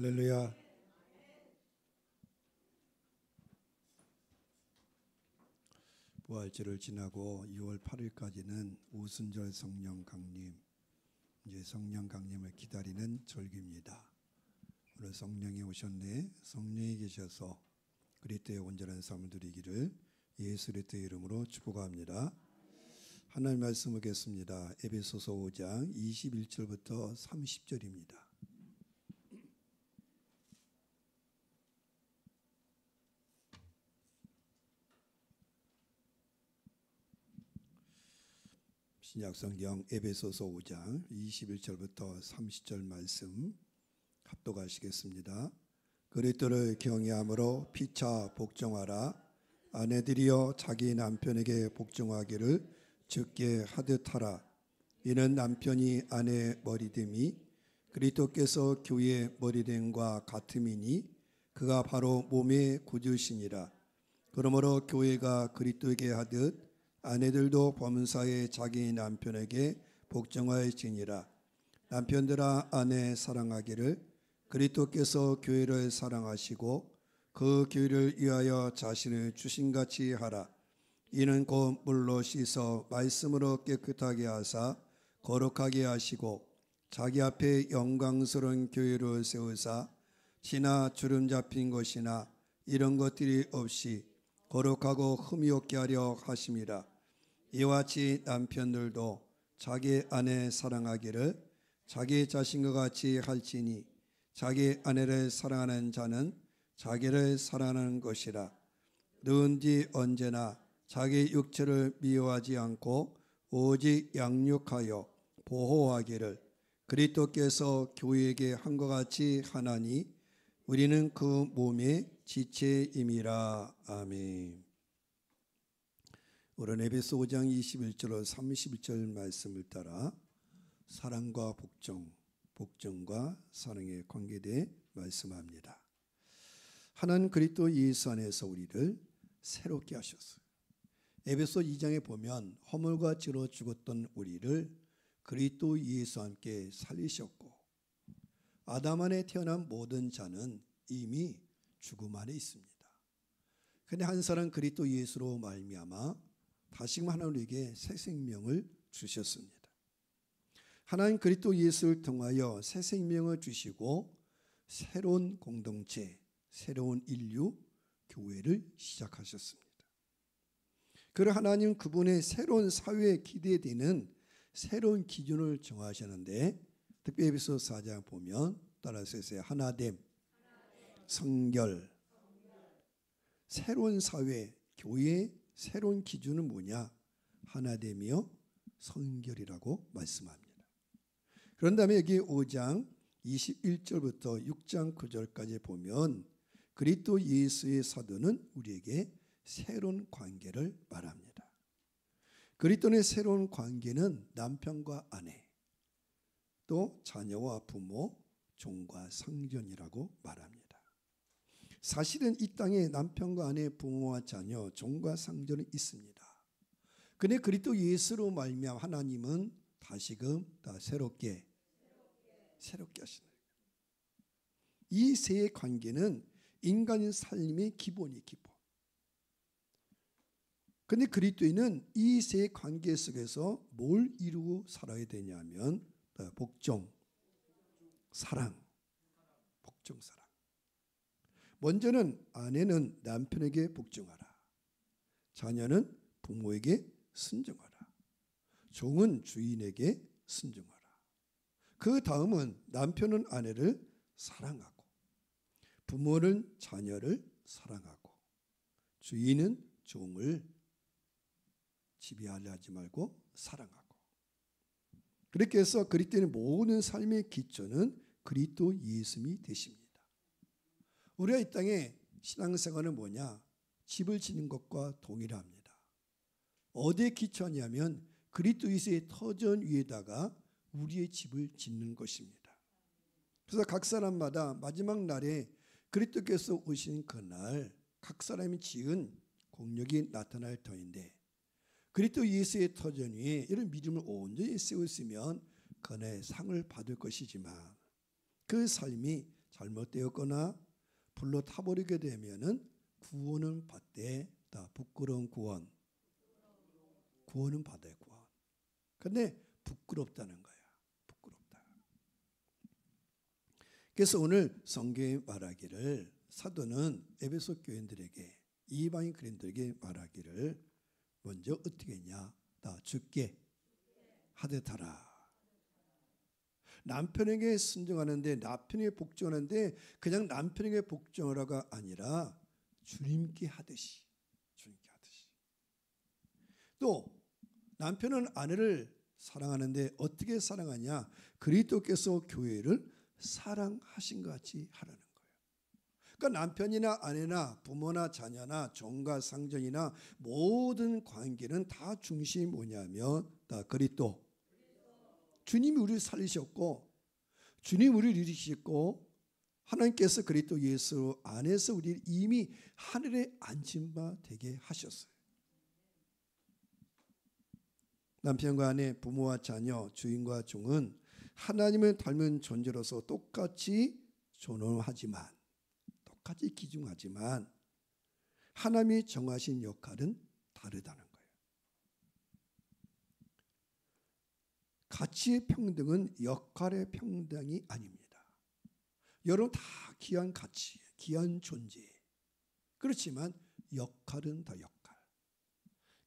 할렐루야. 부활절을 지나고 6월 8일까지는 우순절 성령 강림, 이제 성령 강림을 기다리는 절기입니다. 오늘 성령이 오셨네. 성령이 계셔서 그리스도의 온전한 삶을 누리기를 예수 그리스도의 이름으로 축복합니다. 하나님 말씀 보겠습니다. 에베소서 5장 21절부터 30절입니다. 신약성경 에베소서 5장 21절부터 30절 말씀 합독하시겠습니다. 그리스도를 경외함으로 피차 복종하라. 아내들이여 자기 남편에게 복종하기를 적게 하듯 하라. 이는 남편이 아내의 머리됨이 그리스도께서 교회의 머리됨과 같음이니 그가 바로 몸의 구주시니라. 그러므로 교회가 그리스도에게 하듯 아내들도 범사에 자기 남편에게 복종하여지니라. 남편들아 아내 사랑하기를 그리스도께서 교회를 사랑하시고 그 교회를 위하여 자신을 주신같이 하라. 이는 곧 물로 씻어 말씀으로 깨끗하게 하사 거룩하게 하시고 자기 앞에 영광스러운 교회를 세우사 티나 주름 잡힌 것이나 이런 것들이 없이 거룩하고 흠이 없게 하려 하심이라. 이와 같이 남편들도 자기 아내 사랑하기를 자기 자신과 같이 할지니 자기 아내를 사랑하는 자는 자기를 사랑하는 것이라. 누군지 언제나 자기 육체를 미워하지 않고 오직 양육하여 보호하기를 그리스도께서 교회에게 한 것 같이 하나니 우리는 그 몸의 지체임이라. 아멘. 오늘 에베소 5장 21절로 31절 말씀을 따라 사랑과 복종, 복종과 사랑에 관계되어 말씀합니다. 하나님 그리스도 예수 안에서 우리를 새롭게 하셨어요. 에베소 2장에 보면 허물과 죄로 죽었던 우리를 그리스도 예수와 함께 살리셨고 아담 안에 태어난 모든 자는 이미 죽음 안에 있습니다. 그런데 한 사람 그리스도 예수로 말미암아 다시금 하나님에게 새 생명을 주셨습니다. 하나님 그리스도 예수를 통하여 새 생명을 주시고 새로운 공동체, 새로운 인류, 교회를 시작하셨습니다. 그리고 하나님 그분의 새로운 사회에 기대되는 새로운 기준을 정하셨는데 특별히 에베소 4장 보면 따라서 해서 하나됨, 성결, 새로운 사회, 교회의 새로운 기준은 뭐냐? 하나됨이요 성결이라고 말씀합니다. 그런 다음에 여기 5장 21절부터 6장 9절까지 보면 그리스도 예수의 사도는 우리에게 새로운 관계를 말합니다. 그리스도의 새로운 관계는 남편과 아내, 또 자녀와 부모, 종과 상전이라고 말합니다. 사실은 이 땅에 남편과 아내, 부모와 자녀, 종과 상전은 있습니다. 그런데 그리스도 예수로 말미암아 하나님은 다시금 다 새롭게 하시는 거예요. 이 세 관계는 인간의 삶의 기본이 기본. 그런데 그리스도인은 이 세 관계 속에서 뭘 이루고 살아야 되냐면 복종, 사랑, 복종, 사랑. 먼저는 아내는 남편에게 복종하라. 자녀는 부모에게 순종하라. 종은 주인에게 순종하라. 그 다음은 남편은 아내를 사랑하고 부모는 자녀를 사랑하고 주인은 종을 지배하려 하지 말고 사랑하고. 그렇게 해서 그리스도인의 모든 삶의 기초는 그리스도 예수님이 되십니다. 우리가 이 땅에 신앙생활은 뭐냐? 집을 짓는 것과 동일합니다. 어디에 기초하냐면 그리스도 예수의 터전 위에다가 우리의 집을 짓는 것입니다. 그래서 각 사람마다 마지막 날에 그리스도께서 오신 그날 각 사람이 지은 공력이 나타날 터인데 그리스도 예수의 터전 위에 이런 믿음을 온전히 세웠으면 그날의 상을 받을 것이지만 그 삶이 잘못되었거나 불로 타버리게 되면은 구원은 받되 다 부끄러운 구원은 받아요. 구원. 근데 부끄럽다는 거야. 부끄럽다. 그래서 오늘 성경이 말하기를, 사도는 에베소 교인들에게, 이방인 그리스도인들에게 말하기를 먼저 어떻게 했냐? 다 주께 하듯 하라. 남편에게 순종하는데, 남편에게 복종하는데 그냥 남편에게 복종하라가 아니라 주님께 하듯이. 또 남편은 아내를 사랑하는데 어떻게 사랑하냐? 그리스도께서 교회를 사랑하신 것 같이 하라는 거예요. 그러니까 남편이나 아내나 부모나 자녀나 종과 상전이나 모든 관계는 다 중심이 뭐냐면 다 그리스도. 주님이 우리를 살리셨고, 주님 우리를 이루시고, 하나님께서 그리스도 예수 안에서 우리를 이미 하늘에 앉힌 바 되게 하셨어요. 남편과 아내, 부모와 자녀, 주인과 종은 하나님을 닮은 존재로서 똑같이 존엄하지만, 똑같이 기중하지만 하나님이 정하신 역할은 다르다는 거예요. 가치의 평등은 역할의 평등이 아닙니다. 여러분 다 귀한 가치, 귀한 존재. 그렇지만 역할은 다 역할.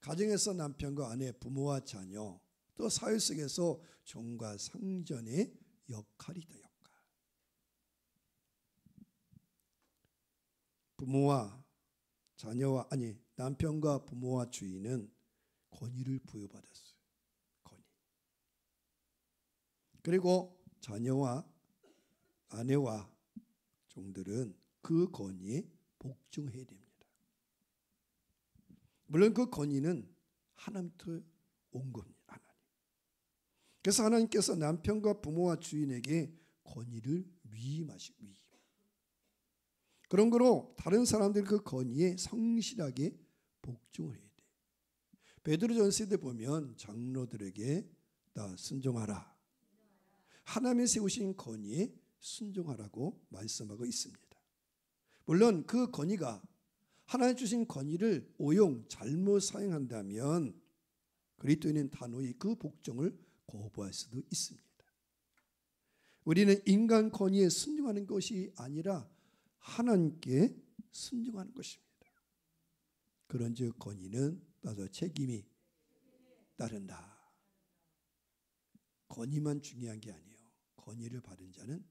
가정에서 남편과 아내, 부모와 자녀, 또 사회 속에서 종과 상전의 역할이다. 역할. 부모와 자녀와 남편과 부모와 주인은 권위를 부여받았어요. 권위. 그리고 자녀와 아내와 종들은 그 권위에 복종해야 됩니다. 물론 그 권위는 하나님부터 온 겁니다. 하나님. 그래서 하나님께서 남편과 부모와 주인에게 권위를 위임하시고, 그런 거로 다른 사람들 그 권위에 성실하게 복종을 해야 돼. 베드로전서에 보면 장로들에게 다 순종하라. 하나님이 세우신 권위에 순종하라고 말씀하고 있습니다. 물론 그 권위가, 하나님 주신 권위를 잘못 사용한다면 그리스도인은 단호히 그 복종을 거부할 수도 있습니다. 우리는 인간 권위에 순종하는 것이 아니라 하나님께 순종하는 것입니다. 그런즉 권위는 따라서 책임이 따른다. 권위만 중요한 게 아니에요. 권위를 받은 자는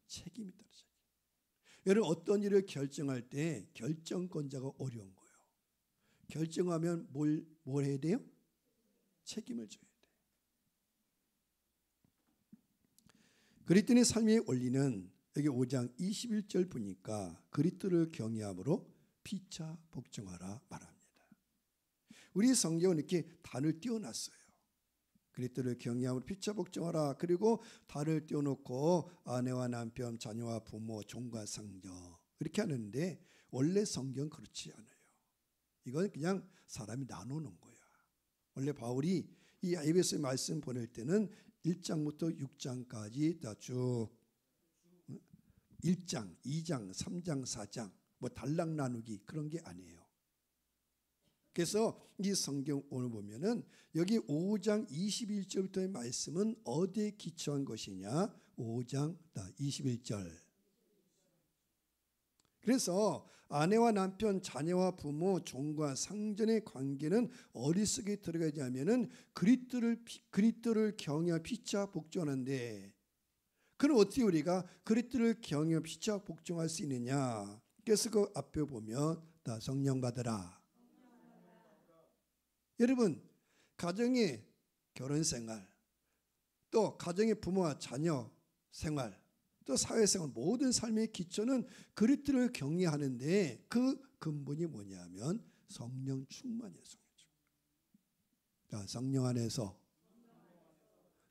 책임이 따르죠. 여러분 어떤 일을 결정할 때 결정권자가 어려운 거예요. 결정하면 뭘 해야 돼요? 책임을 져야 돼요. 그리스도인의 삶의 원리는 여기 5장 21절 보니까 그리스도를 경외함으로 피차 복종하라 말합니다. 우리 성경은 이렇게 단을 띄워놨어요. 그리스도를 경외함으로 피차 복종하라. 그리고 달을 띄워놓고 아내와 남편, 자녀와 부모, 종과 상전 이렇게 하는데 원래 성경 그렇지 않아요. 이건 그냥 사람이 나누는 거야. 원래 바울이 이 에베소의 말씀 보낼 때는 1장부터 6장까지 다 쭉 1장, 2장, 3장, 4장 뭐 단락 나누기 그런 게 아니에요. 그래서 이 성경 오늘 보면은 여기 5장 21절부터의 말씀은 어디에 기초한 것이냐? 5장 21절. 그래서 아내와 남편, 자녀와 부모, 종과 상전의 관계는 어디서게 들어가지 하면은 그리스도를 경외하여 피차 복종하는데, 그럼 어떻게 우리가 그리스도를 경외하여 피차 복종할 수 있느냐? 그래서 그 앞에 보면 다 성령 받으라. 여러분 가정의 결혼 생활, 또 가정의 부모와 자녀 생활, 또 사회생활 모든 삶의 기초는 그리스도를 경외하는데 그 근본이 뭐냐면 성령 충만이에요.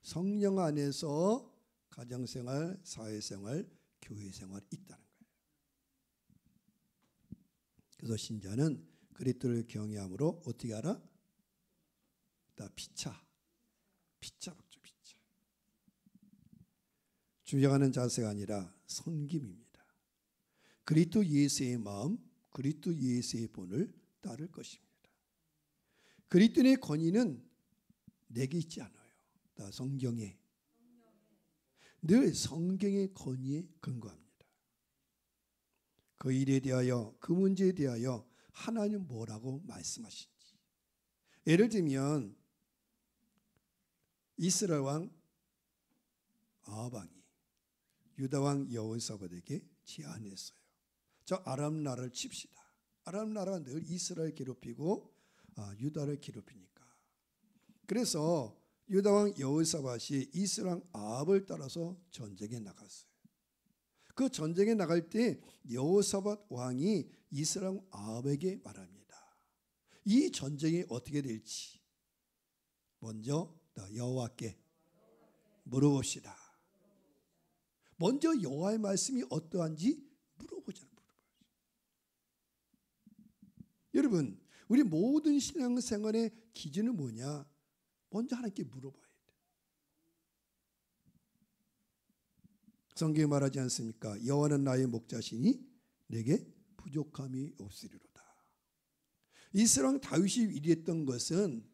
성령 안에서 가정생활, 사회생활, 교회생활이 있다는 거예요. 그래서 신자는 그리스도를 경외함으로 어떻게 하라? 피차 복종, 피차. 주장하는 자세가 아니라 섬김입니다. 그리스도 예수의 마음, 그리스도 예수의 본을 따를 것입니다. 그리스도인의 권위는 내게 있지 않아요. 다 성경에, 늘 성경의 권위에 근거합니다. 그 일에 대하여, 그 문제에 대하여 하나님 뭐라고 말씀하신지. 예를 들면 이스라엘 왕 아합 왕이 유다 왕 여호사밧에게 제안했어요. 저 아람 나라를 칩시다. 아람 나라가 늘 이스라엘 괴롭히고 유다를 괴롭히니까. 그래서 유다 왕 여호사밧이 이스라엘 왕 아합을 따라서 전쟁에 나갔어요. 그 전쟁에 나갈 때 여호사밧 왕이 이스라엘 왕 아합에게 말합니다. 이 전쟁이 어떻게 될지 먼저 여호와께 물어봅시다. 먼저 여호와의 말씀이 어떠한지 물어보자. 여러분, 우리 모든 신앙생활의 기준은 뭐냐? 먼저 하나님께 물어봐야 돼. 성경에 말하지 않습니까? 여호와는 나의 목자시니 내게 부족함이 없으리로다. 이스라엘 왕 다윗이 위대했던 것은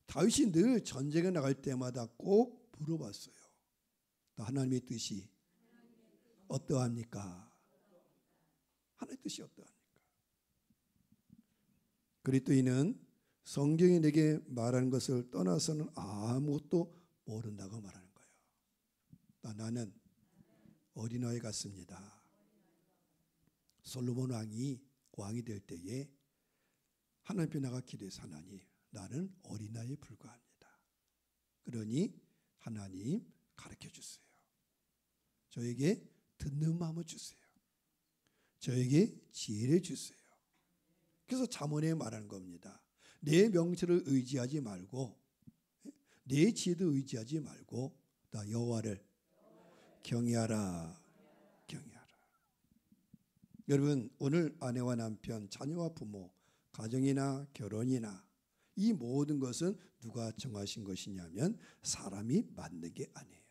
다윗이 늘 전쟁에 나갈 때마다 꼭 물어봤어요. 하나님의 뜻이 어떠합니까? 하나님의 뜻이 어떠합니까? 그리스도인은 성경이 내게 말하는 것을 떠나서는 아무것도 모른다고 말하는 거예요. 나는 어린아이 같습니다. 솔로몬 왕이 될 때에 하나님 앞에 나가 기도해서 하나님, 나는 어린아이에 불과합니다. 그러니 하나님 가르쳐 주세요. 저에게 듣는 마음을 주세요. 저에게 지혜를 주세요. 그래서 잠언에 말하는 겁니다. 내 명철을 의지하지 말고 내 지혜도 의지하지 말고 나 여호와를 경외하라. 경외하라. 여러분, 오늘 아내와 남편, 자녀와 부모, 가정이나 결혼이나 이 모든 것은 누가 정하신 것이냐면 사람이 만든 게 아니에요.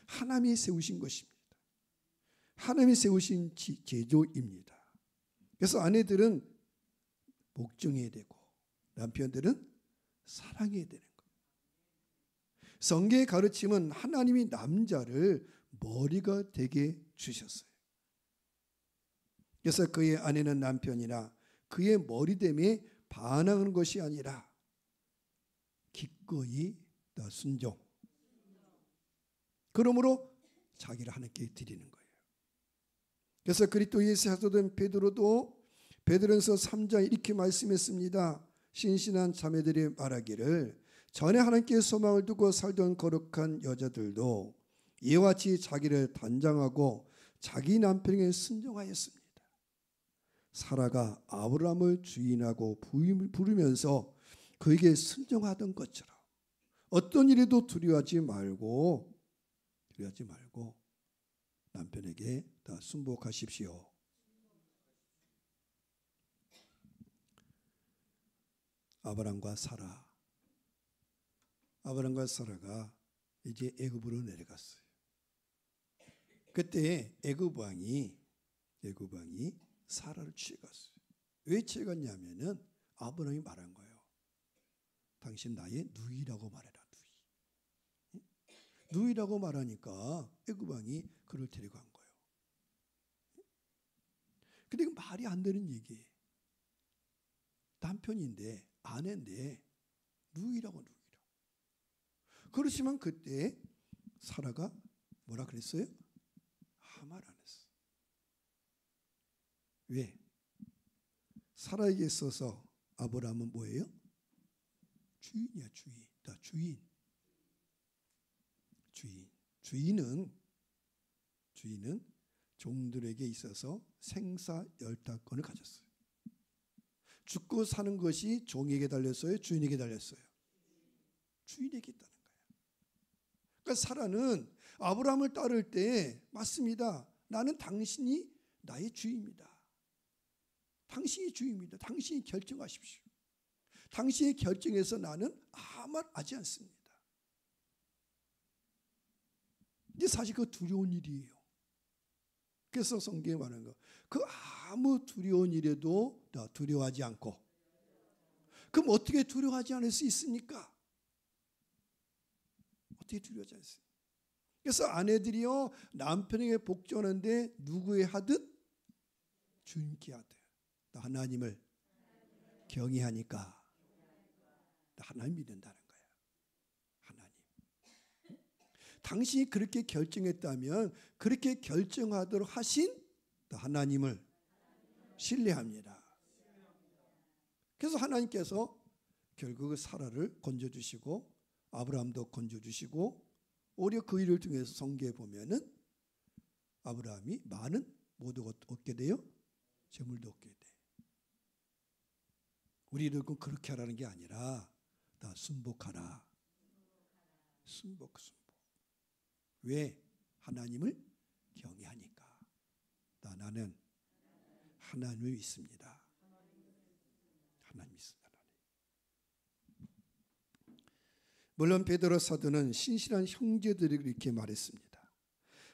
하나님이 세우신 것입니다. 하나님이 세우신 제조입니다. 그래서 아내들은 복종해야 되고 남편들은 사랑해야 되는 거예요. 성경의 가르침은 하나님이 남자를 머리가 되게 주셨어요. 그래서 그의 아내는 남편이나 그의 머리됨에 반항하는 것이 아니라 기꺼이 순종. 그러므로 자기를 하나님께 드리는 거예요. 그래서 그리스도의 사도된 베드로전서 3장 이렇게 말씀했습니다. 신신한 자매들이 말하기를 전에 하나님께 소망을 두고 살던 거룩한 여자들도 이와 같이 자기를 단장하고 자기 남편에게 순종하였습니다. 사라가 아브라함을 주인하고 부르면서 그에게 순종하던 것처럼 어떤 일에도 두려워하지 말고 남편에게 다 순복하십시오. 아브라함과 사라가 이제 애굽으로 내려갔어요. 그때 애굽 왕이 사라를 취해갔어요. 왜 취해갔냐면은 아브라함이 말한 거예요. 당신 나의 누이라고 말해라. 누이라고 말하니까 애굽 왕이 그를 데려간 거예요. 근데 이거 말이 안 되는 얘기예요. 남편인데 아내인데 누이라고. 그렇지만 그때 사라가 뭐라 그랬어요? 아무 말 안 했어. 왜? 사라에게 있어서 아브라함은 뭐예요? 주인이야, 주인. 다 주인. 주인은 종들에게 있어서 생사 열탈권을 가졌어요. 죽고 사는 것이 종에게 달렸어요? 주인에게 달렸어요? 주인에게 있다는 거예요. 그러니까 사라는 아브라함을 따를 때 맞습니다. 나는 당신이 나의 주인입니다. 당신이 주인입니다. 당신이 결정하십시오. 당신의 결정에서 나는 아무 말 하지 않습니다. 근데 사실 그 두려운 일이에요. 그래서 성경에 말하는 거, 그 아무 두려운 일에도 두려워하지 않고. 그럼 어떻게 두려워하지 않을 수 있습니까? 어떻게 두려워하지 않을 수 있습니까? 그래서 아내들이요, 남편에게 복종하는데 누구의 하듯? 주님께 하듯. 하나님을 경외하니까 하나님 믿는다는 거예요. 하나님. 당신이 그렇게 결정했다면 그렇게 결정하도록 하신 하나님을 신뢰합니다. 그래서 하나님께서 결국 사라를 건져주시고 아브라함도 건져주시고, 오히려 그 일을 통해서 성경에 보면은 아브라함이 많은 모두가 얻게 돼요. 재물도 얻게 돼. 우리는 그렇게 하라는 게 아니라 다 순복하라. 순복. 왜? 하나님을 경외하니까. 나는 하나님을 믿습니다. 하나님 믿습니다. 물론 베드로 사도는 신실한 형제들에게 이렇게 말했습니다.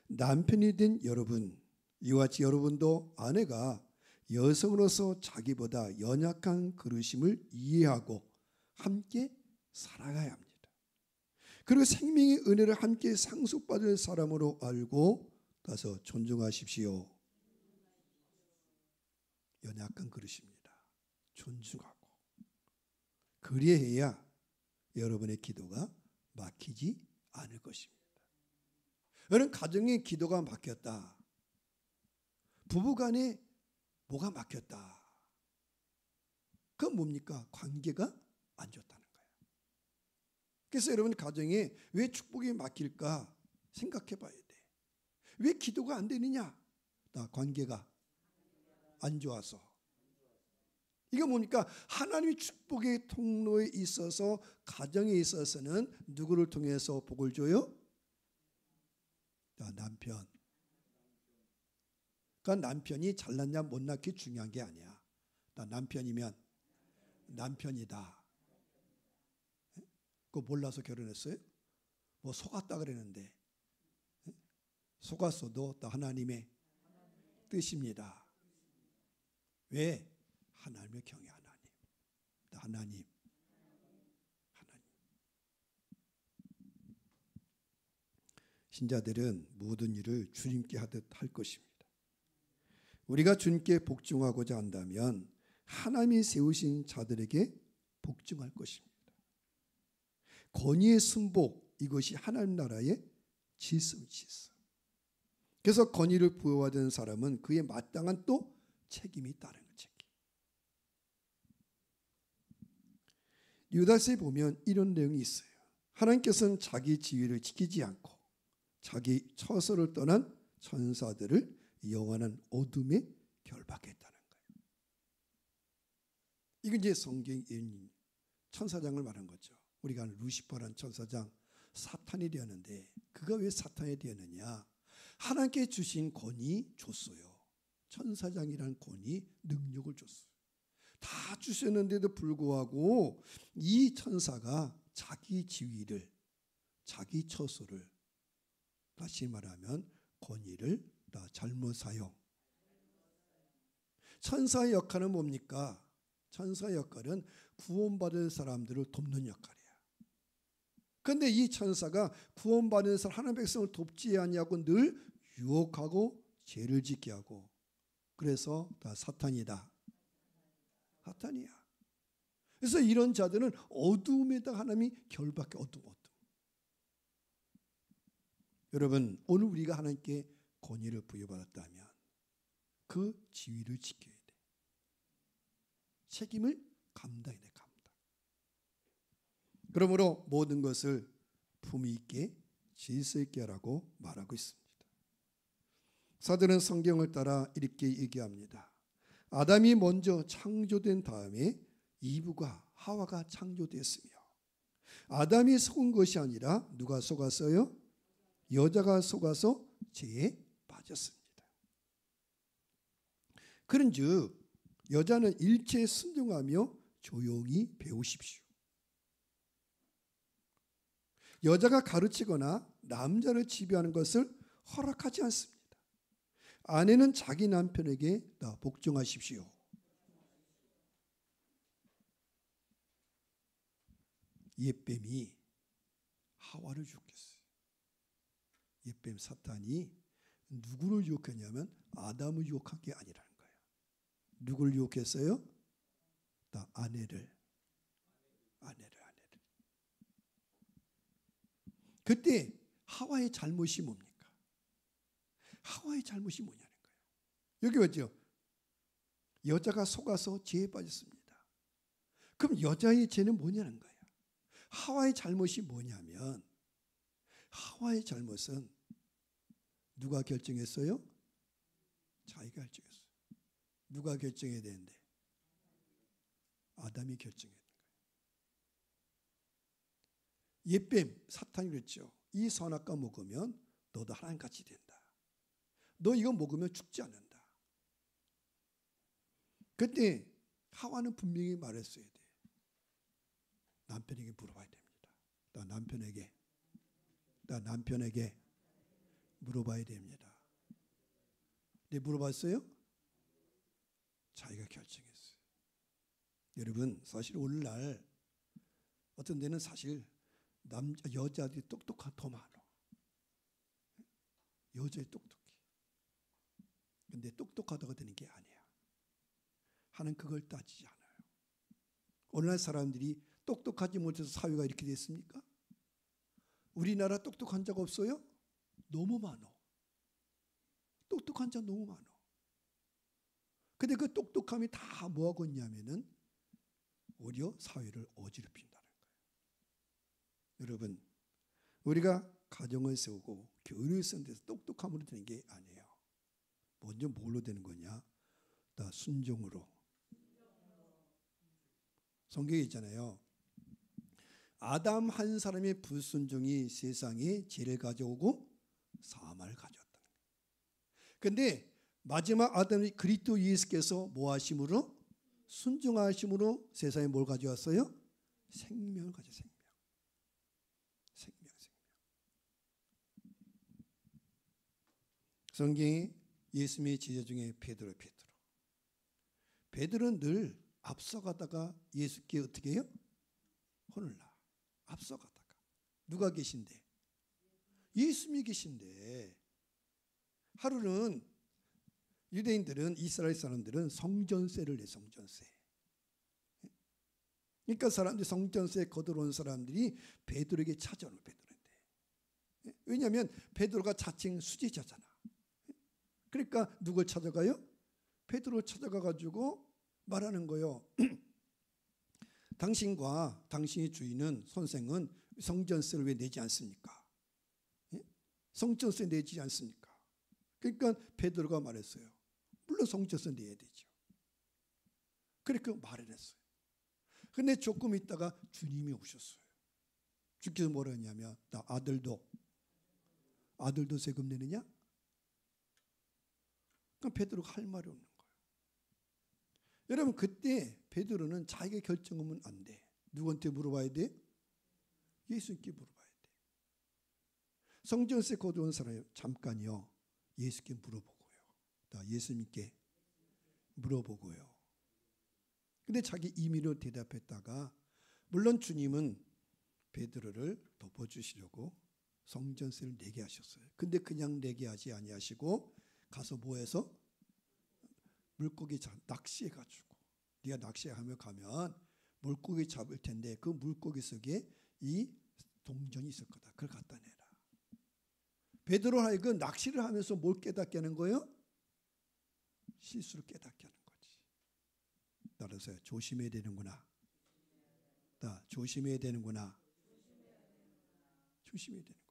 남편이 된 여러분, 이와 같이 여러분도 아내가 여성으로서 자기보다 연약한 그릇임을 이해하고 함께 살아가야 합니다. 그리고 생명의 은혜를 함께 상속받을 사람으로 알고 가서 존중하십시오. 연약한 그릇입니다. 존중하고. 그리해야 여러분의 기도가 막히지 않을 것입니다. 여러분, 가정의 기도가 막혔다. 부부간에 뭐가 막혔다. 그건 뭡니까? 관계가 안 좋다는 거예요. 그래서 여러분, 가정에 왜 축복이 막힐까 생각해 봐야 돼. 왜 기도가 안 되느냐? 나 관계가 안 좋아서. 이게 뭡니까? 하나님의 축복의 통로에 있어서, 가정에 있어서는 누구를 통해서 복을 줘요? 남편. 그러니까 남편이 잘났냐 못났기 중요한 게 아니야. 남편이면 남편이다. 그거 몰라서 결혼했어요? 뭐 속았다 그랬는데, 속았어도 또 하나님의 뜻입니다. 왜? 하나님을 경외. 하나님. 신자들은 모든 일을 주님께 하듯 할 것입니다. 우리가 주님께 복종하고자 한다면 하나님이 세우신 자들에게 복종할 것입니다. 권위의 순복, 이것이 하나님 나라의 질서입니다. 그래서 권위를 부여받은 사람은 그에 마땅한 또 책임이 따르는 책임. 유다서에 보면 이런 내용이 있어요. 하나님께서는 자기 지위를 지키지 않고 자기 처소를 떠난 천사들을 영원한 어둠에 결박했다는 거예요. 이건 이제 성경 천사장을 말한 거죠. 우리가 아는 루시퍼라는 천사장, 사탄이 되었는데, 그가 왜 사탄이 되었느냐? 하나님께 주신 권위 줬어요. 천사장이라는 권위, 능력을 줬어요. 다 주셨는데도 불구하고 이 천사가 자기 지위를, 자기 처소를, 다시 말하면 권위를 다 잘못 사용. 천사의 역할은 뭡니까? 천사의 역할은 구원받은 사람들을 돕는 역할이야. 그런데 이 천사가 구원받은 사람, 하나님의 백성을 돕지 아니하고 늘 유혹하고 죄를 짓게 하고, 그래서 다 사탄이다. 사탄이야. 그래서 이런 자들은 어둠에다 하나님이 결박해. 어둠. 여러분, 오늘 우리가 하나님께 권위를 부여받았다면 그 지위를 지켜야 돼. 책임을 감당해야 돼. 그러므로 모든 것을 품위 있게 질서 있게 하라고 말하고 있습니다. 사도는 성경을 따라 이렇게 얘기합니다. 아담이 먼저 창조된 다음에 이브가, 하와가 창조됐으며, 아담이 속은 것이 아니라 누가 속았어요? 여자가 속아서 죄에 빠졌습니다. 그런즉 여자는 일체에 순종하며 조용히 배우십시오. 여자가 가르치거나 남자를 지배하는 것을 허락하지 않습니다. 아내는 자기 남편에게 다 복종하십시오. 옛뱀이 하와를 유혹했어요. 옛뱀 사탄이 누구를 유혹했냐면 아담을 유혹한 게 아니라는 거예요. 누구를 유혹했어요? 다 아내를. 그때 하와의 잘못이 뭡니까? 하와의 잘못이 뭐냐는 거예요. 여기 봤죠? 여자가 속아서 죄에 빠졌습니다. 그럼 여자의 죄는 뭐냐는 거예요. 하와의 잘못이 뭐냐면 하와의 잘못은 누가 결정했어요? 자기가 결정했어요. 누가 결정해야 되는데? 아담이 결정해야 되는 거예요. 옛뱀 사탄이 그랬죠. 이 선악과 먹으면 너도 하나님같이 된다. 너 이거 먹으면 죽지 않는다. 그때 하와는 분명히 말했어야 돼. 남편에게 물어봐야 됩니다. 나 남편에게 물어봐야 됩니다. 근데 물어봤어요? 자기가 결정했어요. 여러분, 사실 오늘날 어떤 데는 사실 여자들이 똑똑한 더 많아. 여자들이 똑똑해. 근데 똑똑하다고 되는 게 아니야. 하는 그걸 따지지 않아요. 오늘날 사람들이 똑똑하지 못해서 사회가 이렇게 됐습니까? 우리나라 똑똑한 자가 없어요? 너무 많아. 똑똑한 자 너무 많아. 근데 그 똑똑함이 다 뭐하고 있냐면은 오히려 사회를 어지럽힌다는 거예요. 여러분, 우리가 가정을 세우고 교회를 세우는 데서 똑똑함으로 되는 게 아니에요. 먼저 뭘로 되는 거냐? 다 순종으로. 성경에 있잖아요. 아담 한 사람의 불순종이 세상에 죄를 가져오고 사망을 가져왔다. 그런데 마지막 아담이 그리스도 예수께서 뭐 하심으로? 순종하심으로 세상에 뭘 가져왔어요? 생명을 가져왔어요. 생명. 성경에 예수님의 제자 중에 베드로는 늘 앞서가다가 예수께 어떻게 해요? 혼을 나. 앞서가다가. 누가 계신데? 예수님이 계신데. 하루는 유대인들은, 이스라엘 사람들은 성전세를 내. 성전세. 그러니까 사람들이 성전세 거들어온 사람들이 베드로에게 찾아오는. 베드로인데. 왜냐하면 베드로가 자칭 수제자잖아. 그러니까 누굴 찾아가요? 베드로 찾아가가지고 말하는 거예요. 당신과 당신의 주인은, 선생은 성전세를 왜 내지 않습니까? 성전세 내지 않습니까? 그러니까 베드로가 말했어요. 물론 성전세 내야 되죠. 그렇게 말을 했어요. 그런데 조금 있다가 주님이 오셨어요. 주께서 뭐라 했냐면, 나 아들도 세금 내느냐? 그럼 베드로가 할 말이 없는 거예요. 여러분, 그때 베드로는 자기가 결정하면 안 돼. 누구한테 물어봐야 돼? 예수님께 물어봐야 돼. 성전세 거두온 사람이 잠깐요, 예수께 물어보고요. 예수님께 물어보고요. 근데 자기 임의로 대답했다가, 물론 주님은 베드로를 덮어주시려고 성전세를 내게 하셨어요. 근데 그냥 내게 하지 아니하시고 가서 뭐해서? 물고기 낚시해가지고, 네가 낚시하며 가면 물고기 잡을 텐데 그 물고기 속에 이 동전이 있을 거다. 그걸 갖다 내라. 베드로 하여금 낚시를 하면서 뭘 깨닫게 하는 거예요? 실수를 깨닫게 하는 거지. 따라서 조심해야 되는구나. 조심해야 되는구나. 조심해야 되는구나.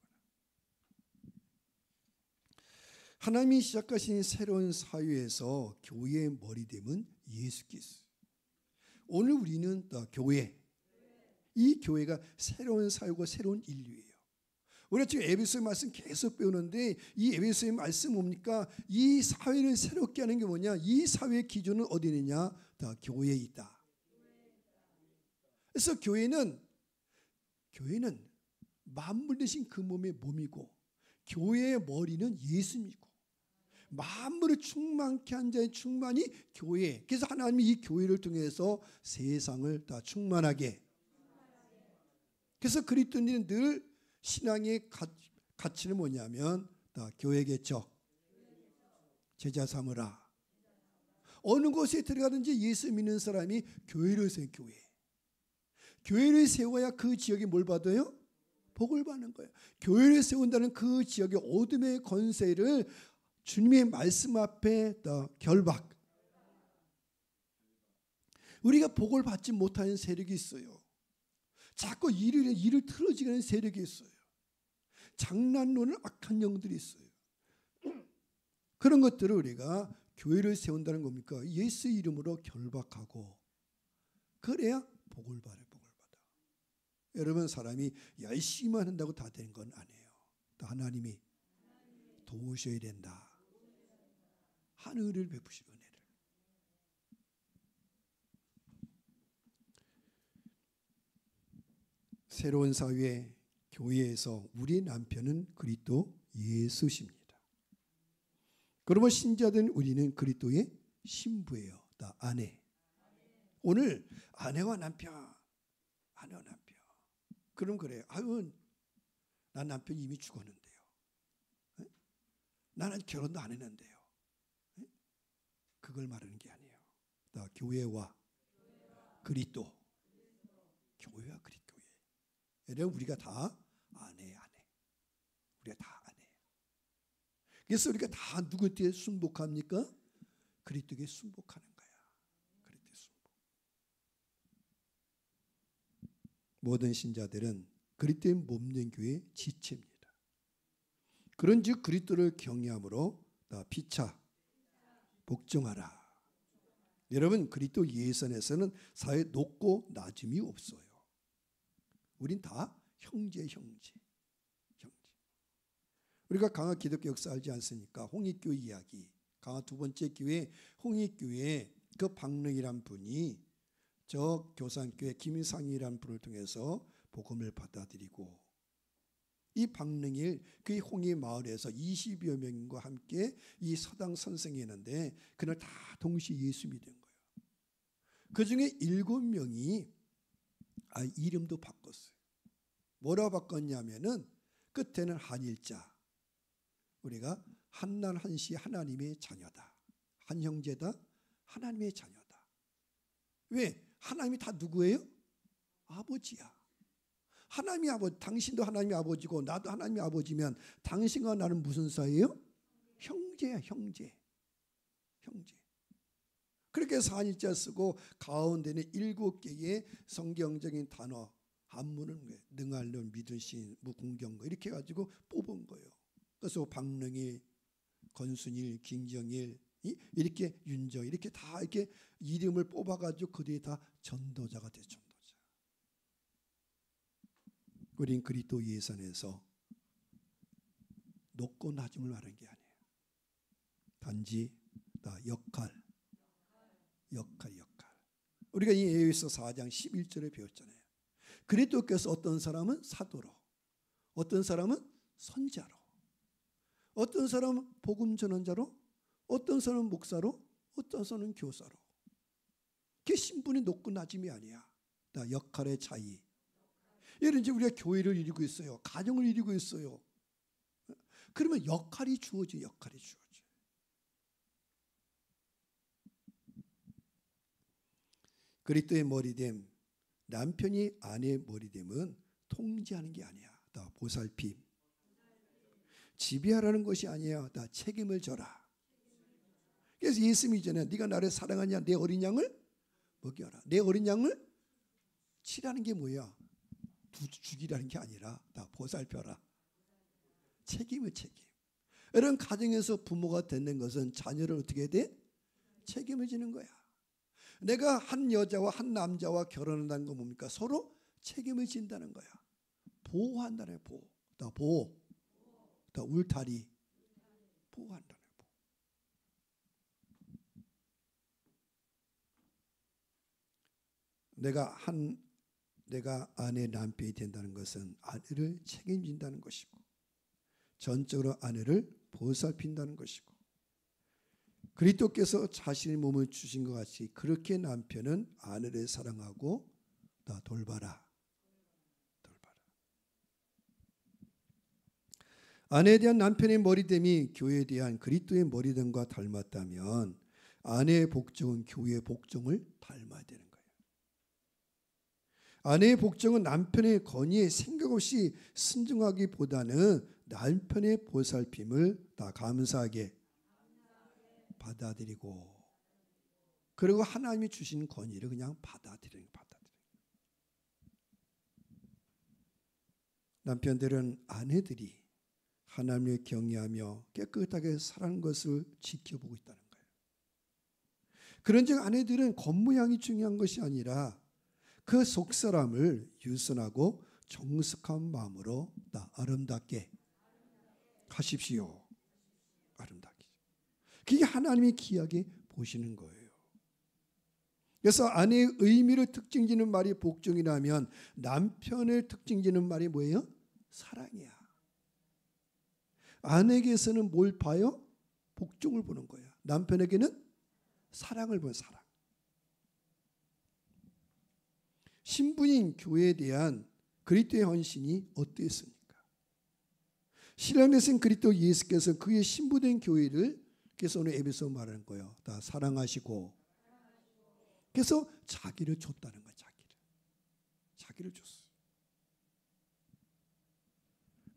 하나님이 시작하신 새로운 사회에서 교회의 머리됨은 예수 그리스도. 오늘 우리는 교회, 이 교회가 새로운 사회고 새로운 인류예요. 우리가 지금 에베소의 말씀 계속 배우는데, 이 에베소의 말씀 뭡니까? 이 사회를 새롭게 하는 게 뭐냐? 이 사회의 기준은 어디 있느냐? 다 교회에 있다. 그래서 교회는 만물 대신 그 몸의 몸이고, 교회의 머리는 예수님이고, 만물을 충만케 한 자의 충만이 교회. 그래서 하나님이 이 교회를 통해서 세상을 다 충만하게. 그래서 그리스도인은 늘 신앙의 가치는 뭐냐면 다 교회 개척, 제자 삼으라. 어느 곳에 들어가든지 예수 믿는 사람이 교회를 세워. 교회를 세워야 그 지역이 뭘 받아요? 복을 받는 거예요. 교회를 세운다는 그 지역의 어둠의 권세를 주님의 말씀 앞에 더 결박. 우리가 복을 받지 못하는 세력이 있어요. 자꾸 일을 틀어지게 하는 세력이 있어요. 장난론을 악한 영들이 있어요. 그런 것들을 우리가 교회를 세운다는 겁니까? 예수 이름으로 결박하고 그래야 복을 받아요. 여러분, 사람이 열심히만 한다고 다 되는 건 아니에요. 또 하나님이 도우셔야 된다. 하늘을 베푸시고 은혜를. 새로운 사회 교회에서 우리 남편은 그리스도 예수십니다. 그러면 신자된 우리는 그리스도의 신부예요. 다 아내. 오늘 아내와 남편. 그럼 그래요. 아유, 난 남편이 이미 죽었는데요. 나는 결혼도 안 했는데요. 그걸 말하는 게 아니에요. 다 교회와 그리스도. 교회와 그리스도에. 여러분, 우리가 다 아내. 우리가 다 아내. 그래서 우리가 다 누구한테 순복합니까? 그리스도에게 순복하는 거야. 그리스도에 순복. 모든 신자들은 그리스도의 몸된 교회의 지체입니다. 그런즉 그리스도를 경외함으로 피차 복종하라. 여러분, 그리스도 예선에서는 사회 높고 낮음이 없어요. 우린 다 형제. 우리가 강화 기독교 역사 알지 않습니까? 홍익교회 이야기. 강화 두 번째 교회 홍익교회 그 박릉이란 분이 저 교산교회 김상희라는 분을 통해서 복음을 받아들이고, 이 박릉일 그 홍익 마을에서 20여 명과 함께 이 서당 선생이 있는데 그날 다 동시에 예수 믿은 거예요. 그중에 7명이 이름도 바꿨어요. 뭐라 바꿨냐면은 끝에는 한일자. 우리가 한날 한시 하나님의 자녀다. 한 형제다. 하나님의 자녀다. 왜? 하나님이 다 누구예요? 아버지야. 하나님이 아버지, 당신도 하나님의 아버지고 나도 하나님의 아버지면 당신과 나는 무슨 사이예요? 형제야, 형제. 그렇게 해서 한일자 쓰고 가운데는 7개의 성경적인 단어, 한문은 능할론, 믿으신, 무공경거 이렇게 해가지고 뽑은 거예요. 그래서 박릉일, 건순일, 김정일, 이렇게 윤정 이렇게 다 이렇게 이름을 뽑아가지고 그들이 다 전도자가 됐죠. 전도자. 우린 그리스도 예선에서 높고 낮음을 말하는 게 아니에요. 단지 다 역할. 우리가 이 에베소 4장 11절에 배웠잖아요. 그리스도께서 어떤 사람은 사도로, 어떤 사람은 선자로, 어떤 사람은 복음 전환자로, 어떤 사람은 목사로, 어떤 사람은 교사로. 그게 신분이 높고 낮음이 아니야. 다 역할의 차이. 예를 들어 우리가 교회를 이루고 있어요. 가정을 이루고 있어요. 그러면 역할이 주어져. 그리스도의 머리됨, 남편이 아내의 머리됨은 통제하는 게 아니야. 다 보살핌. 지배하라는 것이 아니야. 다 책임을 져라. 그래서 예수님이 전에 네가 나를 사랑하냐? 내 어린 양을 먹여라. 내 어린 양을 치라는 게 뭐야? 죽이라는 게 아니라 다 보살펴라. 책임. 이런 가정에서 부모가 되는 것은 자녀를 어떻게 해야 돼? 책임을 지는 거야. 내가 한 여자와 한 남자와 결혼한다는 건 뭡니까? 서로 책임을 진다는 거야. 보호한다는 거야. 보호. 다 울타리. 보호한다는 거야. 내가 아내 남편이 된다는 것은 아내를 책임진다는 것이고, 전적으로 아내를 보살핀다는 것이고, 그리스도께서 자신의 몸을 주신 것 같이 그렇게 남편은 아내를 사랑하고 다 돌봐라. 아내에 대한 남편의 머리됨이 교회에 대한 그리스도의 머리됨과 닮았다면 아내의 복종은 교회의 복종을 닮아야 되는 거예요. 아내의 복종은 남편의 건의에 생각 없이 순종하기보다는 남편의 보살핌을 다 감사하게 받아들이고, 그리고 하나님이 주신 건의를 그냥 받아들이는 거예요. 남편들은 아내들이 하나님을 경외하며 깨끗하게 살아가는 것을 지켜보고 있다는 거예요. 그런즉 아내들은 겉모양이 중요한 것이 아니라 그 속사람을 유선하고 정숙한 마음으로 다 아름답게 하십시오. 아름답게. 그게 하나님이 귀하게 보시는 거예요. 그래서 아내의 의미를 특징지는 말이 복종이라면 남편을 특징지는 말이 뭐예요? 사랑이야. 아내에게서는 뭘 봐요? 복종을 보는 거야. 남편에게는 사랑을 보는 사랑. 신부인 교회에 대한 그리스도의 헌신이 어땠습니까? 신랑 되신 그리스도 예수께서 그의 신부된 교회를, 그래서 오늘 에베소 말하는 거예요. 다 사랑하시고, 그래서 자기를 줬다는 거야. 자기를 줬어요.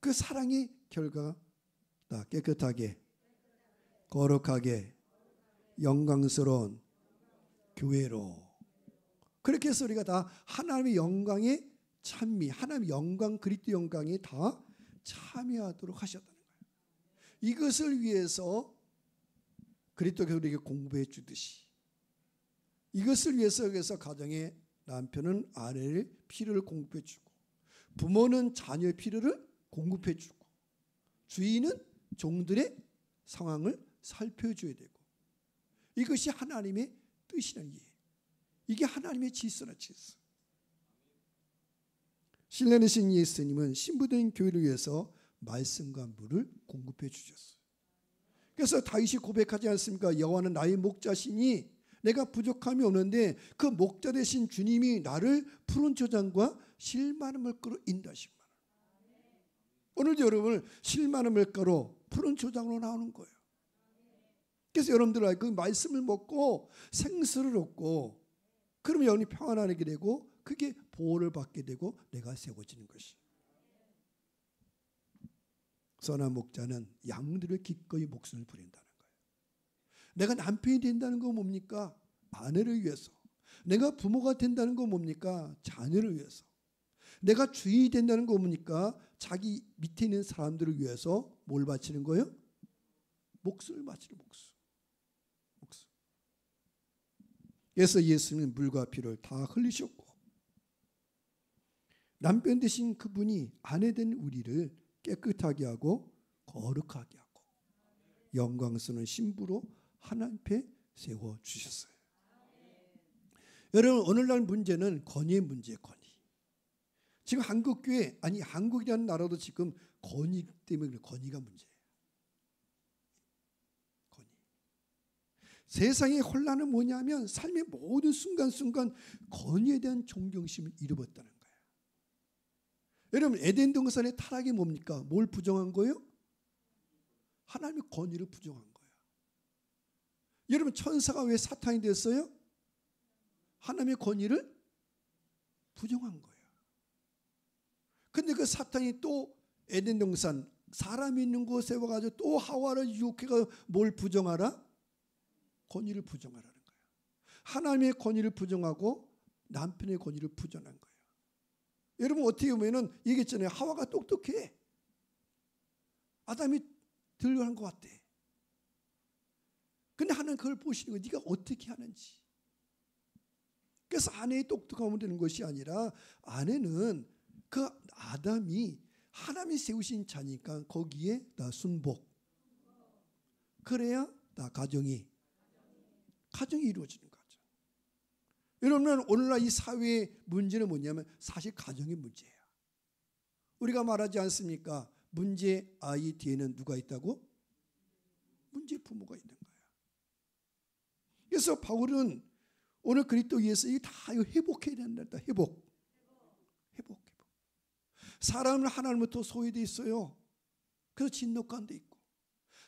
그 사랑의 결과 다 깨끗하게, 거룩하게, 영광스러운 교회로, 그렇게 해서 우리가 다 하나님의 영광에 찬미, 하나님의 영광, 그리스도 영광에 다 참여하도록 하셨다는 거예요. 이것을 위해서 그리스도가 우리에게 공부해 주듯이, 이것을 위해서 그래서 가정의 남편은 아내의 필요를 공급해 주고, 부모는 자녀의 필요를 공급해 주고, 주인은 종들의 상황을 살펴줘야 되고, 이것이 하나님의 뜻이라는 이해. 이게 하나님의 질서나 질서. 신랑 되신 예수님은 신부된 교회를 위해서 말씀과 물을 공급해 주셨어요. 그래서 다윗이 고백하지 않습니까? 여호와는 나의 목자시니 내가 부족함이 없는데 그 목자 되신 주님이 나를 푸른 초장과 실마른 물가로 인도하시고, 오늘도 여러분을 실마른 물가로 푸른 초장으로 나오는 거예요. 그래서 여러분들 그 말씀을 먹고 생수를 얻고, 그러면 영이 평안하게 되고, 그게 보호를 받게 되고 내가 세워지는 것이. 선한 목자는 양들을 기꺼이 목숨을 부린다는 거예요. 내가 남편이 된다는 건 뭡니까? 아내를 위해서. 내가 부모가 된다는 건 뭡니까? 자녀를 위해서. 내가 주인이 된다는 건 뭡니까? 자기 밑에 있는 사람들을 위해서 뭘 바치는 거예요? 목숨을 바치는 목숨. 그래서 예수님은 물과 피를 다 흘리셨고, 남편 되신 그분이 아내 된 우리를 깨끗하게 하고 거룩하게 하고 영광스러운 신부로 하나님 앞에 세워주셨어요. 여러분, 오늘날 문제는 건의의 문제예요. 건의. 지금 한국교회, 아니 한국이라는 나라도 지금 건의 때문에, 건의가 문제예요. 건의. 세상의 혼란은 뭐냐면 삶의 모든 순간순간 건의에 대한 존경심을 잃어버렸다는 거예요. 여러분, 에덴 동산의 타락이 뭡니까? 뭘 부정한 거예요? 하나님의 건의를 부정한 거예요. 여러분, 천사가 왜 사탄이 됐어요? 하나님의 건의를 부정한 거예요. 근데 그 사탄이 또 에덴 동산 사람이 있는 곳에 와가지고 또 하와를 유혹해가 뭘 부정하라? 건의를 부정하라는 거예요. 하나님의 건의를 부정하고 남편의 건의를 부정한 거예요. 여러분, 어떻게 보면은 얘기했잖아요. 하와가 똑똑해. 아담이 들려한 것 같아. 근데 하나님 그걸 보시는 거예요. 네가 어떻게 하는지. 그래서 아내의 똑똑하면 되는 것이 아니라 아내는 그 아담이 하나님이 세우신 자니까 거기에 다 순복. 그래야 다 가정이 이루어지는 거죠. 여러분, 오늘날 이 사회의 문제는 뭐냐면 사실 가정의 문제예요. 우리가 말하지 않습니까? 문제 아이 뒤에는 누가 있다고? 문제 부모가 있는 거예요. 그래서 바울은 오늘 그리스도 예수 이게 다 회복해야 된다. 회복. 사람은 하나님부터 소외되어 있어요. 그래서 진노한 데 있고,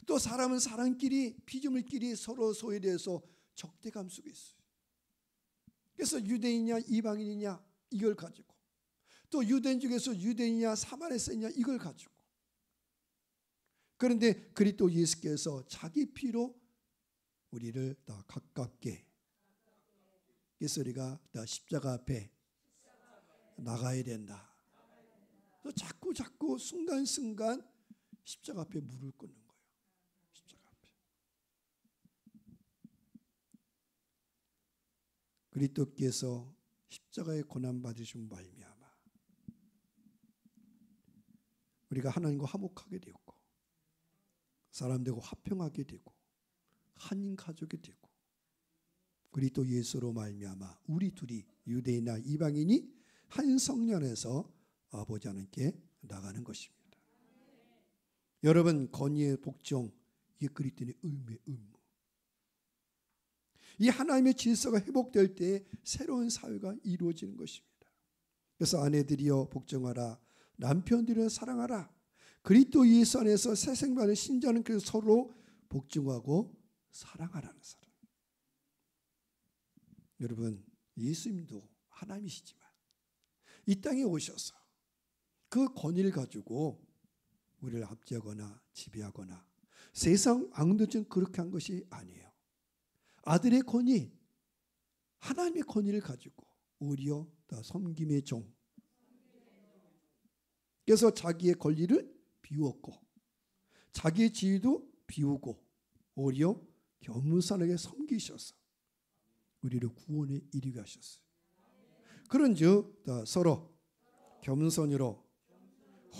또 사람은 사람끼리 피조물끼리 서로 소외되어서 적대감 속에 있어요. 그래서 유대인이냐 이방인이냐 이걸 가지고, 또 유대인 중에서 유대인이냐 사마리아인이냐 이걸 가지고. 그런데 그리스도 예수께서 자기 피로 우리를 더 가깝게, 그래서 우리가 더 십자가 앞에 나가야 된다. 그래서 자꾸 순간순간 십자가 앞에 무릎을 꿇는 거예요. 십자가 앞에. 그리스도께서 십자가의 고난 받으신 말미암아 우리가 하나님과 화목하게 되었고, 사람들과 화평하게 되고, 한 가족이 되고, 그리스도 예수로 말미암아 우리 둘이 유대인이나 이방인이 한 성년에서 아버지 하나님께 나가는 것입니다. 여러분, 건의의 복종, 이게 그리스도의 의무. 이 하나님의 질서가 회복될 때 새로운 사회가 이루어지는 것입니다. 그래서 아내들이여 복종하라, 남편들이여 사랑하라. 그리스도 예수 안에서 새 생명을 신자는 그 서로 복종하고 사랑하라는 사람. 여러분, 예수님도 하나님이시지만 이 땅에 오셔서 그 권위를 가지고 우리를 압제하거나 지배하거나 세상 왕들처럼 그렇게 한 것이 아니에요. 아들의 권위, 하나님의 권위를 가지고 오히려 다 섬김의 종. 그래서 자기의 권리를 비웠고, 자기의 지위도 비우고, 오히려 겸손하게 섬기셔서 우리를 구원에 이르게 하셨어요. 그런즉 서로 겸손으로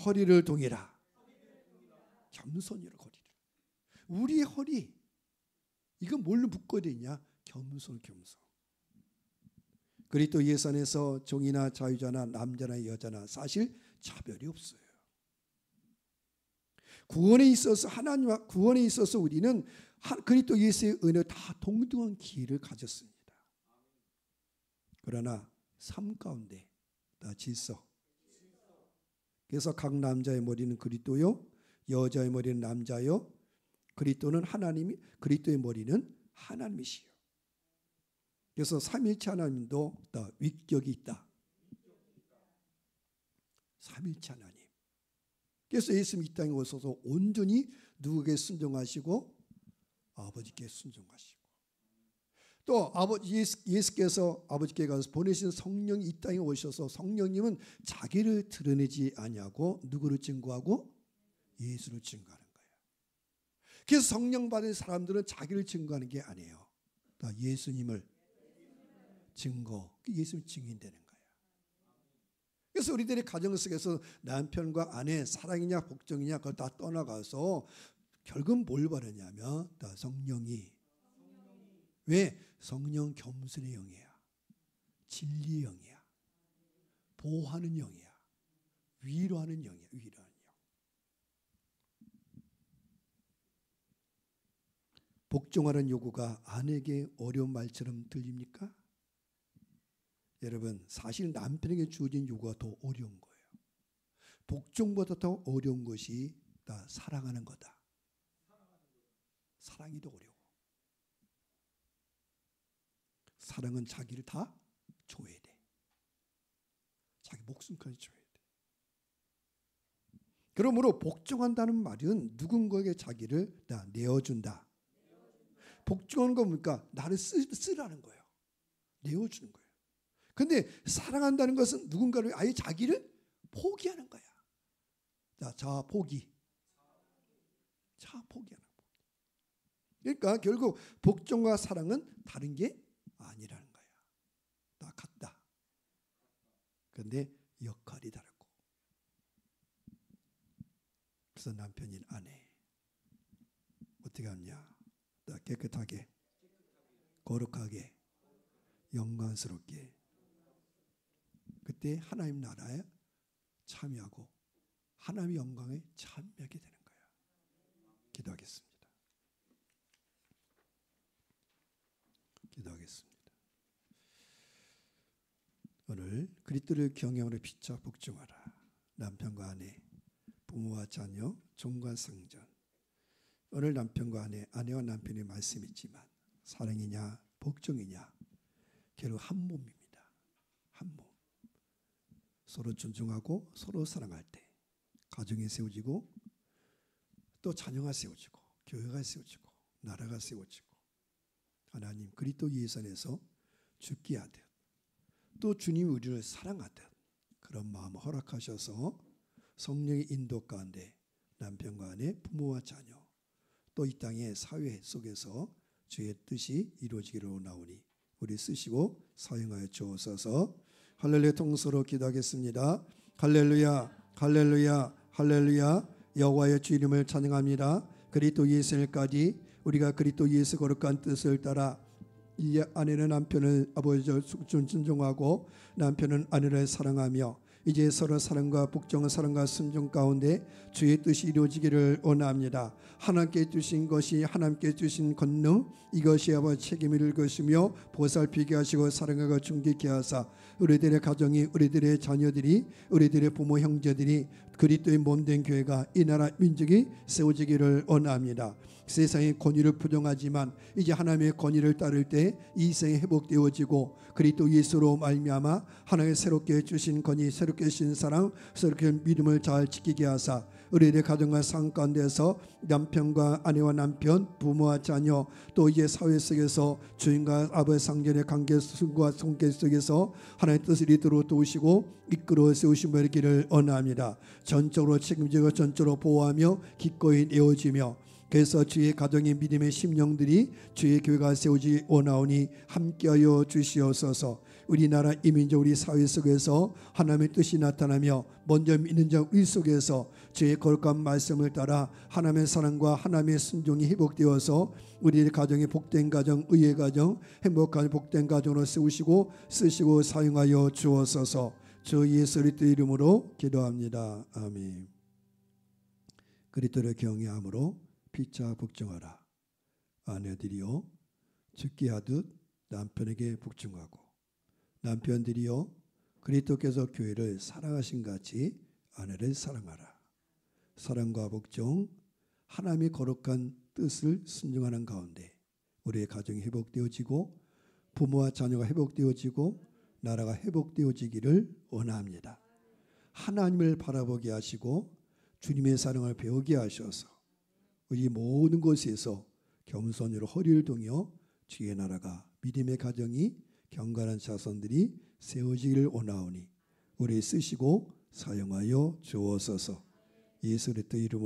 허리를 동이라. 겸손으로 허리를. 우리의 허리, 이건 뭘로 묶어야 되냐? 겸손. 그리스도 예수 안에서 종이나 자유자나 남자나 여자나 사실 차별이 없어요. 구원에 있어서 하나님과 구원에 있어서 우리는 그리스도 예수의 은혜로 다 동등한 기회를 가졌습니다. 그러나 삶 가운데 다 질서. 그래서 각 남자의 머리는 그리스도요, 여자의 머리는 남자요. 그리스도는 하나님이, 그리스도의 머리는 하나님이시요. 그래서 삼일체 하나님도 다 위격이 있다. 삼일체 하나님. 그래서 예수님이 이 땅에 오셔서 온전히 누구에게 순종하시고 아버지께 순종하시고, 또 아버지 예수께서 아버지께 가서 보내신 성령이 이 땅에 오셔서 성령님은 자기를 드러내지 아니하고 누구를 증거하고 예수를 증거하는 거예요. 그래서 성령 받은 사람들은 자기를 증거하는 게 아니에요. 다 예수님을 증거, 예수님 증인되는 거예요. 그래서 우리들의 가정 속에서 남편과 아내 사랑이냐 복종이냐 그걸 다 떠나가서 결국 뭘 바라냐면 다 성령이. 왜? 성령 겸손의 영이야. 진리의 영이야. 보호하는 영이야. 위로하는 영이야. 위로하는 영. 복종하는 요구가 아내에게 어려운 말처럼 들립니까? 여러분, 사실 남편에게 주어진 요구가 더 어려운 거예요. 복종보다 더 어려운 것이 다 사랑하는 거다. 사랑이 더 어려워. 사랑은 자기를 다 줘야 돼. 자기 목숨까지 줘야 돼. 그러므로 복종한다는 말은 누군가에게 자기를 다 내어준다. 복종하는 건 뭡니까? 나를 쓰라는 거예요. 내어주는 거예요. 근데 사랑한다는 것은 누군가를 아예 자기를 포기하는 거야. 자 포기. 자 포기하는 거야. 그러니까 결국 복종과 사랑은 다른 게 아니라는 거야. 다 같다. 그런데 역할이 다르고. 그래서 남편인 아내 어떻게 하냐? 깨끗하게, 거룩하게, 영광스럽게. 그때 하나님 나라에 참여하고 하나님의 영광에 참여하게 되는 거야. 기도하겠습니다. 오늘 그리스도를 경외함으로 피차 복종하라. 남편과 아내, 부모와 자녀, 종과 성전. 오늘 남편과 아내, 아내와 남편의 말씀이 있지만 사랑이냐 복종이냐 결국 한 몸입니다. 한 몸. 서로 존중하고 서로 사랑할 때 가정이 세워지고 또 자녀가 세워지고 교회가 세워지고 나라가 세워지고 하나님 그리스도 예산에서 죽게 하듯 또 주님이 우리를 사랑하듯 그런 마음을 허락하셔서 성령의 인도 가운데 남편과 아내, 부모와 자녀 또 이 땅의 사회 속에서 주의 뜻이 이루어지기를 원하오니 우리 쓰시고 사용하여 주옵소서. 할렐루야. 통서로 기도하겠습니다. 할렐루야 할렐루야 할렐루야. 여호와의 주 이름을 찬양합니다. 그리스도 예수일까지 우리가 그리스도 예수 거룩한 뜻을 따라 이 아내는 남편을 아버지를 존중하고 남편은 아내를 사랑하며 이제 서로 사랑과 복종, 사랑과 순종 가운데 주의 뜻이 이루어지기를 원합니다. 하나님께 주신 것이 하나님께 주신 권능 이것이 아버지 책임을 것이며 보살피게 하시고 사랑하고 존귀케 하사 우리들의 가정이 우리들의 자녀들이 우리들의 부모 형제들이 그리스도의 몸된 교회가 이 나라 민족이 세워지기를 원합니다. 세상의 권위를 부정하지만 이제 하나님의 권위를 따를 때 이 세상이 회복되어지고 그리스도 예수로 말미암아 하나님의 새롭게 주신 권위 새롭게 주신 사랑 새롭게 믿음을 잘 지키게 하사 우리들의 가정과 삶 가운데서 남편과 아내와 남편 부모와 자녀 또 이제 사회 속에서 주인과 아버지 상전의 관계 순과 성계 속에서 하나님의 뜻을 이루도록 도우시고 이끌어 세우신 분이기를 원합니다. 전적으로 책임지고 전적으로 보호하며 기꺼이 내어지며 그래서 주의 가정의 믿음의 심령들이 주의 교회가 세우지 원하오니 함께하여 주시옵소서. 우리나라 이민족 우리 사회 속에서 하나님의 뜻이 나타나며 먼저 믿는 자 우리 속에서 주의 거룩한 말씀을 따라 하나님의 사랑과 하나님의 순종이 회복되어서 우리의 가정이 복된 가정, 의의 가정, 행복한 복된 가정으로 세우시고 쓰시고 사용하여 주옵소서. 주 예수 그리스도의 이름으로 기도합니다. 아멘. 그리스도를 경외함으로 피차 복종하라. 아내들이여 죽게 하듯 남편에게 복종하고 남편들이여 그리스도께서 교회를 사랑하신 같이 아내를 사랑하라. 사랑과 복종 하나님의 거룩한 뜻을 순종하는 가운데 우리의 가정이 회복되어지고 부모와 자녀가 회복되어지고 나라가 회복되어지기를 원합니다. 하나님을 바라보게 하시고 주님의 사랑을 배우게 하셔서 우리 모든 곳에서 겸손으로 허리를 동여 주의 나라가 믿음의 가정이 경건한 자손들이 세워지기를 원하오니 우리 쓰시고 사용하여 주옵소서. 예수 그리스도 이름으로